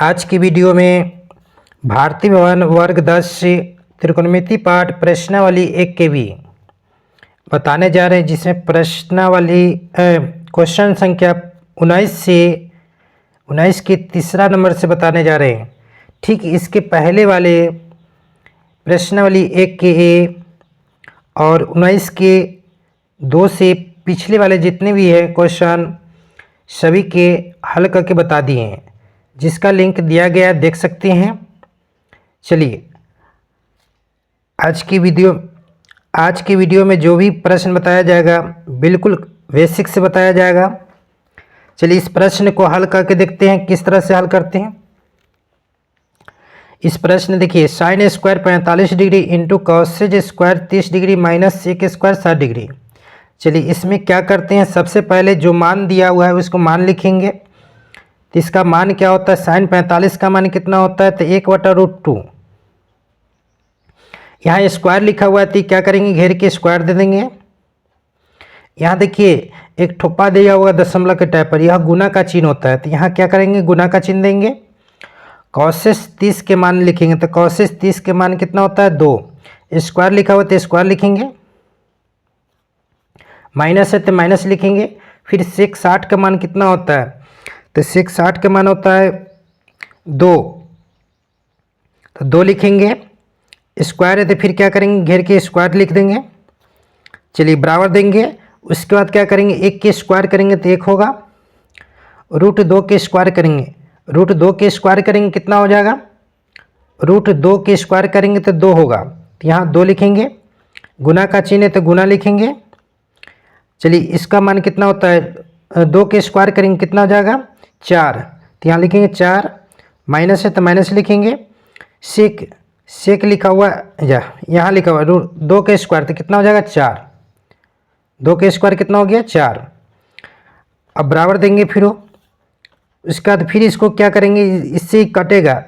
आज की वीडियो में भारतीय भवन वर्ग 10 से त्रिकोणमिति पाठ प्रश्नावली 1 के भी बताने जा रहे हैं, जिसमें प्रश्नावली क्वेश्चन संख्या 19 के तीसरा नंबर से बताने जा रहे हैं। ठीक इसके पहले वाले प्रश्नावली 1 के ए और 19 के 2 से पिछले वाले जितने भी हैं क्वेश्चन सभी के हल करके बता दिए हैं, जिसका लिंक दिया गया है, देख सकते हैं। चलिए आज की वीडियो में जो भी प्रश्न बताया जाएगा बिल्कुल बेसिक से बताया जाएगा। चलिए इस प्रश्न को हल करके देखते हैं किस तरह से हल करते हैं। इस प्रश्न देखिए, sine square 45 degree into cosec square 30 degree minus sec square 60 degree. चलिए इसमें क्या करते हैं, सबसे पहले जो मान दिया हुआ है उसको मान लिखेंगे। तो इसका मान क्या होता है, साइन 45 का मान कितना होता है, तो 1/√2। यहाँ स्क्वायर लिखा हुआ है तो क्या करेंगे, घेर के स्क्वायर दे देंगे। यहाँ देखिए एक ठोपा दिया हुआ दशमलव के टाइप पर, यह गुना का चिन्ह होता है, तो यहाँ क्या करेंगे, गुना का चिन्ह देंगे। कॉसेस 30 के मान लिखेंगे, तो कॉसेस 30 के मान कितना होता है, 2। स्क्वायर लिखा हुआ तो स्क्वायर लिखेंगे, माइनस है तो माइनस लिखेंगे। फिर सेक 60 का मान कितना होता है, तो सेक 60 का मान होता है 2, तो 2 लिखेंगे। स्क्वायर है तो फिर क्या करेंगे, घेर के स्क्वायर लिख देंगे। चलिए बराबर देंगे। उसके बाद क्या करेंगे, 1 के स्क्वायर करेंगे तो 1 होगा। √2 के स्क्वायर करेंगे, √2 के स्क्वायर करेंगे कितना हो जाएगा, √2 के स्क्वायर करेंगे तो 2 होगा, तो यहाँ 2 लिखेंगे। गुना का चिन्ह है तो गुना लिखेंगे। चलिए इसका मान कितना होता है, 2 के स्क्वायर करेंगे कितना हो जाएगा, 4, तो यहाँ लिखेंगे 4। माइनस है तो माइनस लिखेंगे। सेक लिखा हुआ या यहाँ लिखा हुआ 2 के स्क्वायर तो कितना हो जाएगा, 4। 2 के स्क्वायर कितना हो गया, 4। अब बराबर देंगे फिर उसके बाद फिर इसको क्या करेंगे, इससे कटेगा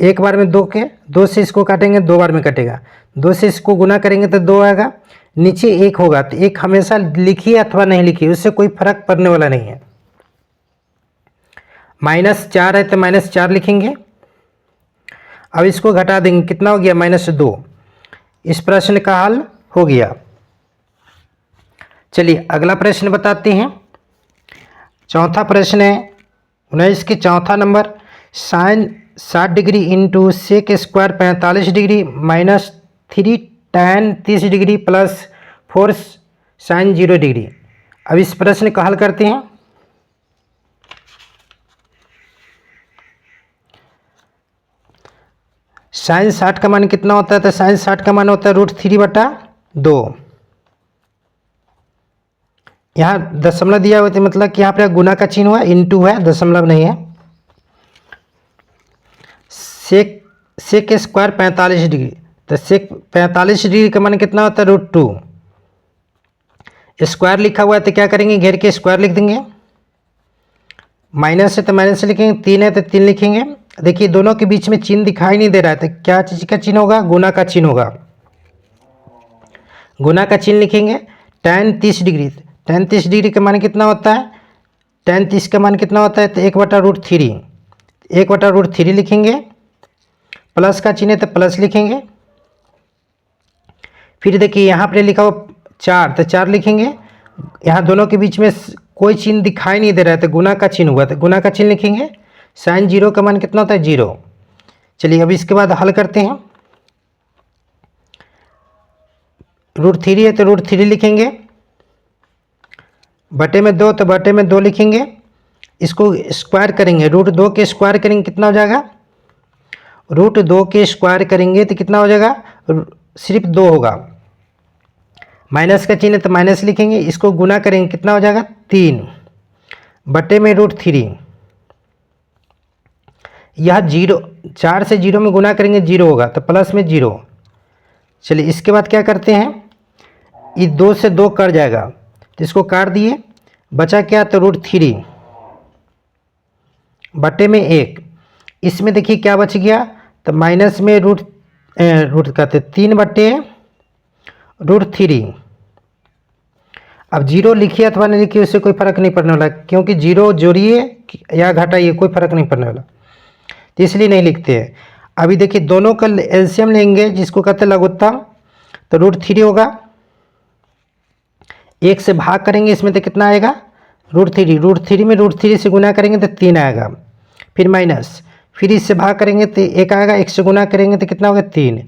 एक बार में 2 से इसको काटेंगे, 2 बार में कटेगा। 2 से इसको गुना करेंगे तो 2 आएगा, नीचे 1 होगा, तो 1 हमेशा लिखिए अथवा नहीं लिखिए, उससे कोई फर्क पड़ने वाला नहीं है। -4 है तो -4 लिखेंगे। अब इसको घटा देंगे, कितना हो गया, -2। इस प्रश्न का हल हो गया। चलिए अगला प्रश्न बताते हैं। चौथा प्रश्न है 19 के चौथा number, sine 60 degree into sec square 45 degree minus 3 tan 30 degree plus 4 sine 0 degree. अब इस प्रश्न का हल करते हैं। साइन 60 का मान कितना होता है, तो साइन 60 का मान होता है √3/2। यहाँ दशमलव दिया हुआ है, मतलब कि यहाँ पर गुना का चिन्ह हुआ, इंटू है, दशमलव नहीं है। सेक स्क्वायर 45 डिग्री, तो सेक 45 डिग्री का मान कितना होता है, √2। स्क्वायर लिखा हुआ है तो क्या करेंगे, घेर के स्क्वायर लिख देंगे। माइनस है तो माइनस लिखेंगे, 3 है तो 3 लिखेंगे। देखिए दोनों के बीच में चिन्ह दिखाई नहीं दे रहा है, तो क्या चीज़ का चिन्ह होगा, गुना का चिन्ह होगा। गुना का चिन्ह लिखेंगे। tan 30 डिग्री, tan 30 डिग्री का मान कितना होता है, tan 30 का मान कितना होता है, तो 1/√3, 1/√3 लिखेंगे। प्लस का चिन्ह है तो प्लस लिखेंगे। फिर देखिए यहाँ पर लिखा हुआ 4, तो 4 लिखेंगे। यहाँ दोनों के बीच में कोई चिन्ह दिखाई नहीं दे रहा है, तो गुना का चिन्ह हुआ, तो गुना का चिन्ह लिखेंगे। साइन 0 का मान कितना होता है, 0। चलिए अब इसके बाद हल करते हैं। √3 है तो √3 लिखेंगे, बटे में 2 तो बटे में 2 लिखेंगे। इसको स्क्वायर करेंगे, √2 के स्क्वायर करेंगे कितना हो जाएगा, √2 के स्क्वायर करेंगे तो कितना हो जाएगा, सिर्फ 2 होगा। माइनस का चिन्ह है तो माइनस लिखेंगे। इसको गुना करेंगे कितना हो जाएगा, 3 बटे में √3। यह 0, 4 से 0 में गुना करेंगे 0 होगा, तो प्लस में 0। चलिए इसके बाद क्या करते हैं, ये 2 से 2 कट जाएगा, तो इसको काट दिए, बचा क्या, तो √3 बटे में 1। इसमें देखिए क्या बच गया, तो माइनस में रूट कहते 3 बटे √3। अब 0 लिखिए अथवा नहीं लिखिए उससे कोई फर्क नहीं पड़ने वाला, क्योंकि 0 जोड़िए या घटाइए कोई फर्क नहीं पड़ने वाला। तो इसलिए नहीं लिखते हैं। अभी देखिए दोनों का एलसीएम लेंगे जिसको कहते हैं लघुत्तम, तो √3 होगा, 1 से भाग करेंगे इसमें तो कितना आएगा √3, √3 में √3 से गुना करेंगे तो 3 आएगा, फिर माइनस, फिर इससे भाग करेंगे तो 1 आएगा, 1 से गुना करेंगे तो कितना होगा 3,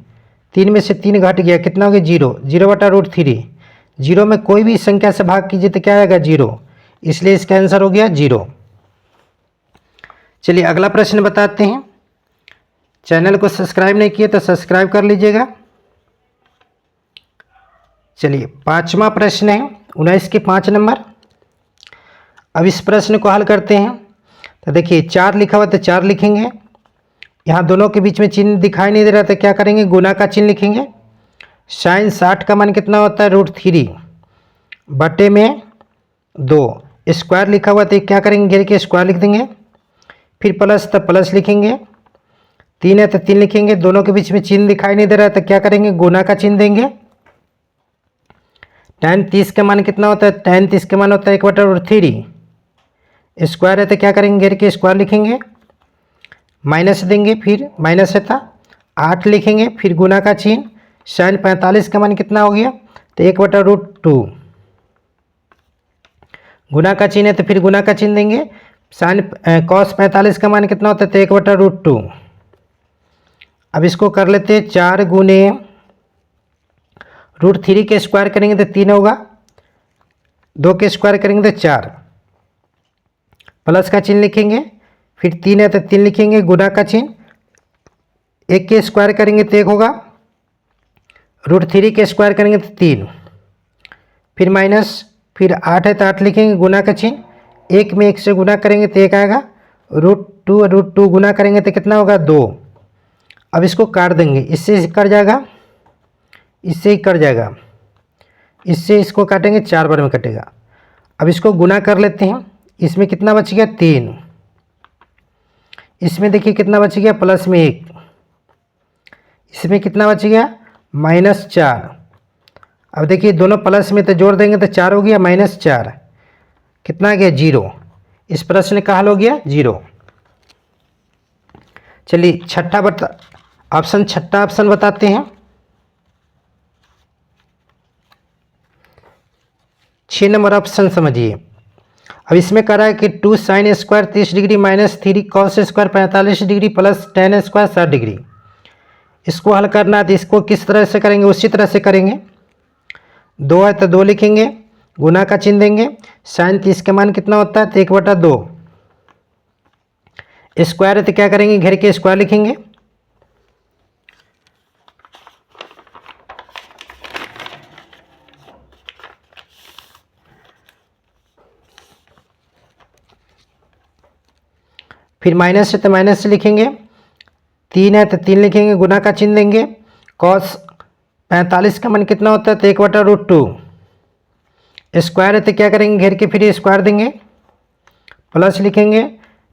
3 में से 3 घट गया, कितना हो गया 0, 0/√3, 0 में कोई भी संख्या से भाग कीजिए तो क्या आएगा 0, इसलिए इसका आंसर हो गया 0। चलिए अगला प्रश्न बताते हैं। चैनल को सब्सक्राइब नहीं किए तो सब्सक्राइब कर लीजिएगा। चलिए 5वां प्रश्न है 19 के 5 नंबर। अब इस प्रश्न को हल करते हैं। तो देखिए 4 लिखा हुआ तो 4 लिखेंगे, यहाँ दोनों के बीच में चिन्ह दिखाई नहीं दे रहा तो क्या करेंगे, गुना का चिन्ह लिखेंगे। sin 60 का मान कितना होता है √3 बटे में 2, स्क्वायर लिखा हुआ तो क्या करेंगे, घेर के स्क्वायर लिख देंगे, फिर प्लस तो प्लस लिखेंगे, 3 है तो 3 लिखेंगे, दोनों के बीच में चिन्ह दिखाई नहीं दे रहा है तो क्या करेंगे, गुना का चिन्ह देंगे। tan 30 का मान कितना होता है, tan 30 का मान होता है 1/√3, स्क्वायर है तो क्या करेंगे, घेर के स्क्वायर लिखेंगे, माइनस देंगे, फिर माइनस है था 8 लिखेंगे, फिर गुना का चिन्ह। sin 45 का मान कितना हो गया, तो 1/√2, गुना का चिन्ह है तो फिर गुना का चिन्ह देंगे। sin cos 45 का मान कितना होता है, तो 1/√2। अब इसको कर लेते हैं, 4 गुने √3 के स्क्वायर करेंगे तो 3 होगा, 2 के स्क्वायर करेंगे तो 4, प्लस का चिन्ह लिखेंगे, फिर 3 है तो 3 लिखेंगे, गुना का चिन्ह, 1 के स्क्वायर करेंगे तो 1 होगा, √3 के स्क्वायर करेंगे तो 3, फिर माइनस, फिर 8 है तो 8 लिखेंगे, गुना का चिन्ह, 1 में 1 से गुना करेंगे तो 1 आएगा, √2 गुना करेंगे तो कितना होगा 2। अब इसको काट देंगे, इससे कट जाएगा, इससे ही कट जाएगा, इससे इसको काटेंगे 4 बार में कटेगा। अब इसको गुना कर लेते हैं, इसमें कितना बच गया 3, इसमें देखिए कितना बच गया प्लस में 1, इसमें कितना बच गया -4। अब देखिए दोनों प्लस में तो जोड़ देंगे तो 4 हो गया, -4 कितना आ गया 0। इस प्रश्न का हल हो गया 0। चलिए छठा ऑप्शन बताते हैं। 6 नंबर ऑप्शन समझिए। अब इसमें कह रहा है कि 2 sin square 30 degree -3 cos square 45 degree plus tan square 60 degree. इसको हल करना है तो इसको किस तरह से करेंगे, उसी तरह से करेंगे। 2 है तो 2 लिखेंगे, गुना का चिन्ह देंगे, sin 30 का मान कितना होता है तो 1/2, स्क्वायर है तो क्या करेंगे, घेर के स्क्वायर लिखेंगे, फिर माइनस है तो माइनस से लिखेंगे, 3 है तो 3 लिखेंगे, गुना का चिन्ह देंगे, cos 45 का मान कितना होता है तो 1/√2, स्क्वायर है तो क्या करेंगे, घेर के फिर स्क्वायर देंगे, प्लस लिखेंगे,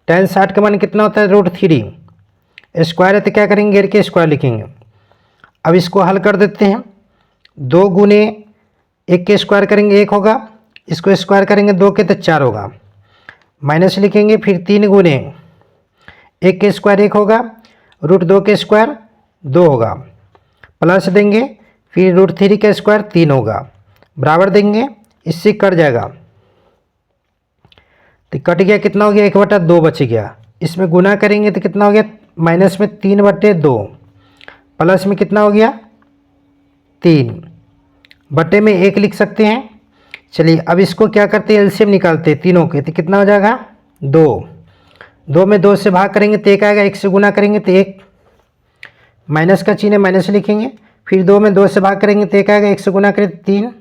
tan 60 का मान कितना होता है √3, स्क्वायर है तो क्या करेंगे, घेर के स्क्वायर लिखेंगे। अब इसको हल कर देते हैं, 2 गुने 1 के स्क्वायर करेंगे 1 होगा, इसको स्क्वायर करेंगे 2 के तो 4 होगा, माइनस लिखेंगे, फिर 3 गुने 1 के स्क्वायर 1 होगा, √2 के स्क्वायर 2 होगा, प्लस देंगे, फिर √3 का स्क्वायर 3 होगा, बराबर देंगे, इससे कट जाएगा तो कट गया, कितना हो गया 1/2 बच गया। इसमें गुना करेंगे तो कितना हो गया, माइनस में 3/2, प्लस में कितना हो गया 3, बटे में 1 लिख सकते हैं। चलिए अब इसको क्या करते हैं, एलसीएम निकालते हैं तीनों के, तो कितना हो जाएगा 2, 2 में 2 से भाग करेंगे तो 1 आएगा, 1 से गुना करेंगे तो 1, माइनस का चिन्ह है माइनस लिखेंगे, फिर 2 में 2 से भाग करेंगे तो 1 आएगा, 1 से गुना करेंगे तो 3,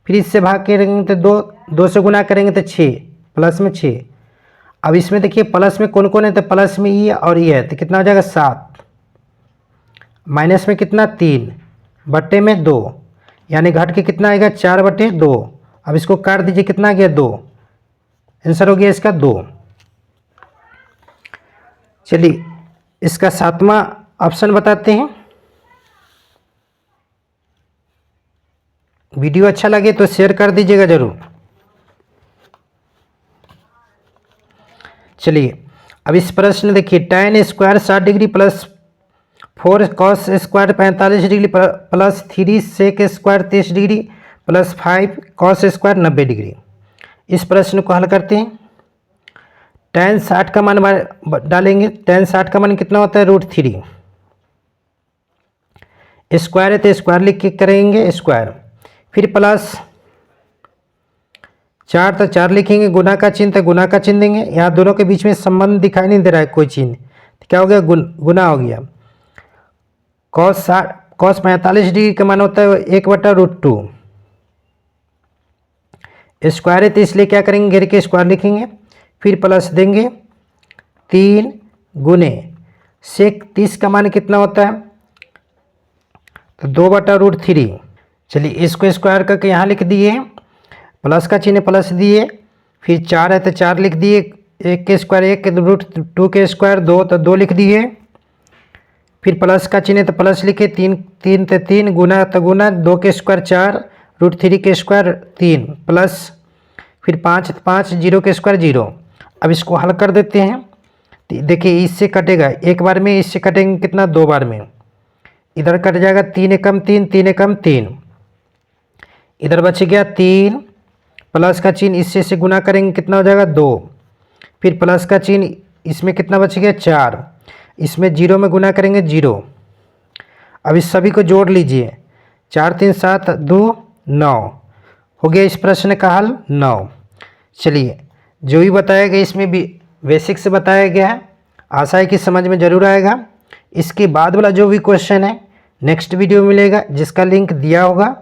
फिर इससे भाग करेंगे तो 2 से गुना करेंगे तो 6, प्लस में 6। अब इसमें देखिए प्लस में कौन कौन है, तो प्लस में ई और ई है तो कितना हो जाएगा 7, माइनस में कितना 3 बटे में 2, यानी घट के कितना आएगा 4/2। अब इसको काट दीजिए, कितना आ गया 2, आंसर हो गया इसका 2। चलिए इसका 7वां ऑप्शन बताते हैं। वीडियो अच्छा लगे तो शेयर कर दीजिएगा ज़रूर। चलिए अब इस प्रश्न देखिए, tan square 60 degree plus 4 cos square 45 degree plus 3 sec square 30 degree plus 5 cos square 90 degree. इस प्रश्न को हल करते हैं। tan 60 का मान डालेंगे। tan 60 का मान कितना होता है, √3। स्क्वायर है तो स्क्वायर लिख के करेंगे स्क्वायर, फिर प्लस 4 तो 4 लिखेंगे, गुना का चिन्ह तो गुना का चिन्ह देंगे। यहाँ दोनों के बीच में संबंध दिखाई नहीं दे रहा है कोई चिन्ह, तो क्या हो गया, गुना हो गया। cos 45 डिग्री का मान होता है 1/√2। स्क्वायर है तो इसलिए क्या करेंगे, घेर के स्क्वायर लिखेंगे, फिर प्लस देंगे 3 गुने sec 30 का मान कितना होता है, तो 2/√3। चलिए इसको स्क्वायर करके यहाँ लिख दिए, प्लस का चिन्ह प्लस दिए, फिर 4 है तो 4 लिख दिए, 1 के स्क्वायर 1 √2 के स्क्वायर 2 तो 2 लिख दिए, फिर प्लस का चिन्ह तो प्लस लिखे, 3 तो 3 गुना तो गुना, 2 के स्क्वायर 4 √3 के स्क्वायर 3 प्लस फिर 5 5 0 के स्क्वायर 0। अब इसको हल कर देते हैं। देखिए इससे कटेगा एक बार में, इससे कटेंगे कितना, 2 बार में। इधर कट जाएगा 3 एकम 3 3 एकम 3, इधर बच गया 3, प्लस का चिन्ह इससे से गुना करेंगे कितना हो जाएगा 2, फिर प्लस का चिन्ह इसमें कितना बच गया 4, इसमें 0 में गुना करेंगे 0। अब इस सभी को जोड़ लीजिए, 4 3 7 2 9 हो गया इस प्रश्न का हल 9। चलिए जो भी बताया गया इसमें भी बेसिक से बताया गया है, आशा है कि समझ में ज़रूर आएगा। इसके बाद वाला जो भी क्वेश्चन है नेक्स्ट वीडियो में मिलेगा, जिसका लिंक दिया होगा